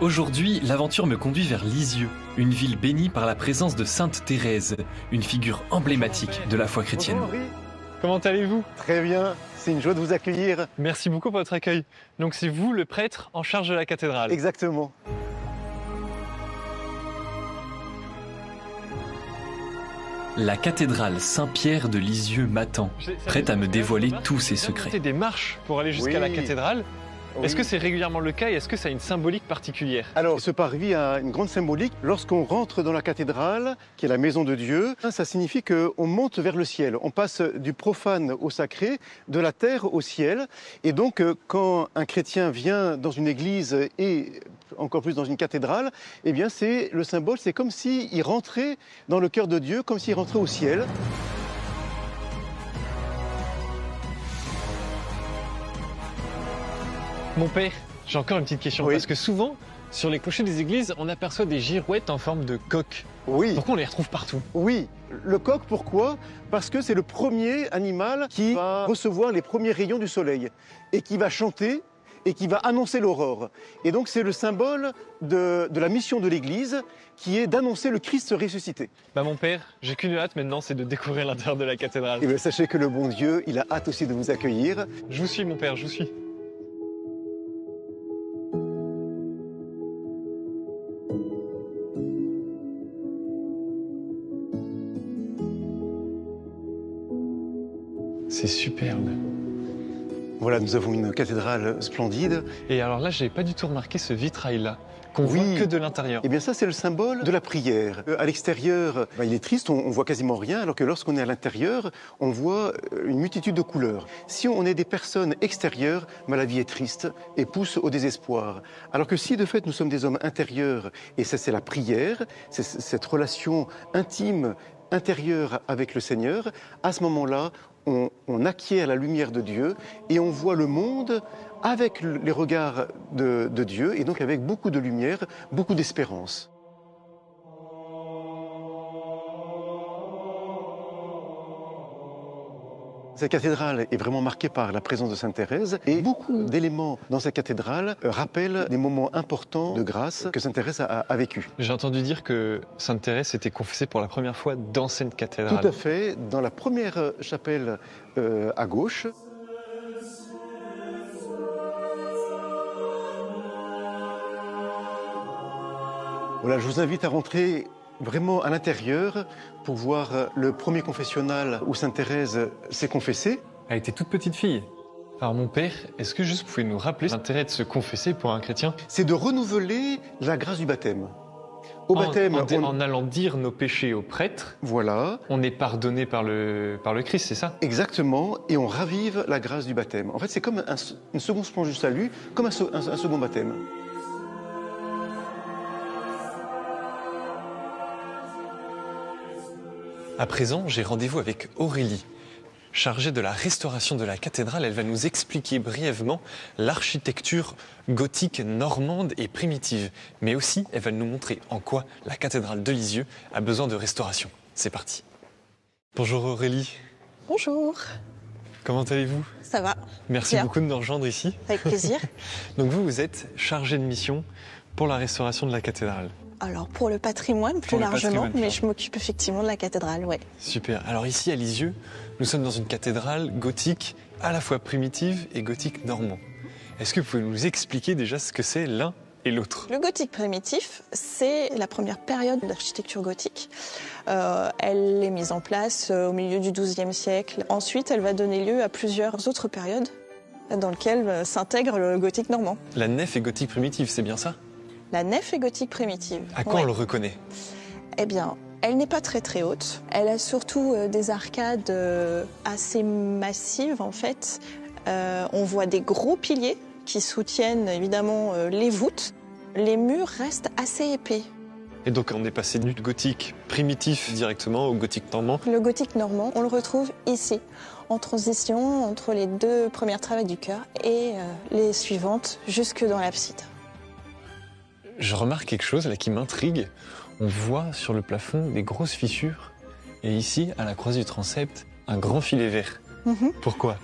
Aujourd'hui, l'aventure me conduit vers Lisieux, une ville bénie par la présence de Sainte Thérèse, une figure emblématique de la foi chrétienne. Bonjour, Henri. Comment allez-vous? Très bien, c'est une joie de vous accueillir. Merci beaucoup pour votre accueil. Donc c'est vous le prêtre en charge de la cathédrale? Exactement. La cathédrale Saint-Pierre de Lisieux m'attend, prête à me dévoiler tous ses secrets. Des marches pour aller jusqu'à la cathédrale. Est-ce que c'est régulièrement le cas et est-ce que ça a une symbolique particulière? Alors, ce parvis a une grande symbolique. Lorsqu'on rentre dans la cathédrale, qui est la maison de Dieu, ça signifie qu'on monte vers le ciel. On passe du profane au sacré, de la terre au ciel. Et donc, quand un chrétien vient dans une église et encore plus dans une cathédrale, eh bien, c'est le symbole, c'est comme s'il rentrait dans le cœur de Dieu, comme s'il rentrait au ciel. Mon père, j'ai encore une petite question. Oui. Parce que souvent, sur les clochers des églises, on aperçoit des girouettes en forme de coq. Oui. Pourquoi on les retrouve partout? Oui, le coq, pourquoi? Parce que c'est le premier animal qui va recevoir les premiers rayons du soleil et qui va chanter et qui va annoncer l'aurore. Et donc c'est le symbole de la mission de l'Église qui est d'annoncer le Christ ressuscité. Mon père, j'ai qu'une hâte maintenant, c'est de découvrir l'intérieur de la cathédrale. Et bien sachez que le bon Dieu, il a hâte aussi de vous accueillir. Je vous suis mon père, je vous suis. C'est superbe. Voilà, nous avons une cathédrale splendide. Et alors là, j'avais pas du tout remarqué ce vitrail-là, qu'on voit que de l'intérieur. Eh bien ça, c'est le symbole de la prière. À l'extérieur, il est triste, on voit quasiment rien, alors que lorsqu'on est à l'intérieur, on voit une multitude de couleurs. Si on est des personnes extérieures, la vie est triste et pousse au désespoir. Alors que si de fait nous sommes des hommes intérieurs, et ça c'est la prière, c'est cette relation intime, intérieure avec le Seigneur, à ce moment-là, on acquiert la lumière de Dieu et on voit le monde avec les regards de Dieu et donc avec beaucoup de lumière, beaucoup d'espérance. Cette cathédrale est vraiment marquée par la présence de Sainte Thérèse et beaucoup d'éléments dans cette cathédrale rappellent des moments importants de grâce que Sainte Thérèse a vécu. J'ai entendu dire que Sainte Thérèse s'était confessée pour la première fois dans cette cathédrale. Tout à fait, dans la première chapelle à gauche. Voilà, je vous invite à rentrer vraiment à l'intérieur pour voir le premier confessionnal où Sainte Thérèse s'est confessée. Elle était toute petite fille. Alors mon père, est-ce que juste vous pouvez nous rappeler l'intérêt de se confesser pour un chrétien? C'est de renouveler la grâce du baptême. Au baptême, en allant dire nos péchés au prêtre, voilà. On est pardonné par le Christ, c'est ça? Exactement, et on ravive la grâce du baptême. En fait, c'est comme une seconde sponge du salut, comme un second baptême. À présent, j'ai rendez-vous avec Aurélie. Chargée de la restauration de la cathédrale, elle va nous expliquer brièvement l'architecture gothique normande et primitive. Mais aussi, elle va nous montrer en quoi la cathédrale de Lisieux a besoin de restauration. C'est parti. Bonjour Aurélie. Bonjour. Comment allez-vous? Ça va. Merci beaucoup de nous rejoindre ici. Avec plaisir. Donc vous êtes chargée de mission pour la restauration de la cathédrale. Alors pour le patrimoine plus largement, mais je m'occupe effectivement de la cathédrale, ouais. Super. Alors ici à Lisieux, nous sommes dans une cathédrale gothique à la fois primitive et gothique normand. Est-ce que vous pouvez nous expliquer déjà ce que c'est l'un et l'autre? Le gothique primitif, c'est la première période de l'architecture gothique. Elle est mise en place au milieu du XIIe siècle. Ensuite, elle va donner lieu à plusieurs autres périodes dans lesquelles s'intègre le gothique normand. La nef est gothique primitive, c'est bien ça? La nef est gothique primitive. À quoi on le reconnaît? Eh bien, elle n'est pas très haute. Elle a surtout des arcades assez massives en fait. On voit des gros piliers qui soutiennent évidemment les voûtes. Les murs restent assez épais. Et donc on est passé du gothique primitif directement au gothique normand. Le gothique normand, on le retrouve ici, en transition entre les deux premières travées du chœur et les suivantes jusque dans l'abside. Je remarque quelque chose là qui m'intrigue. On voit sur le plafond des grosses fissures et ici, à la croisée du transept, un grand filet vert. Pourquoi?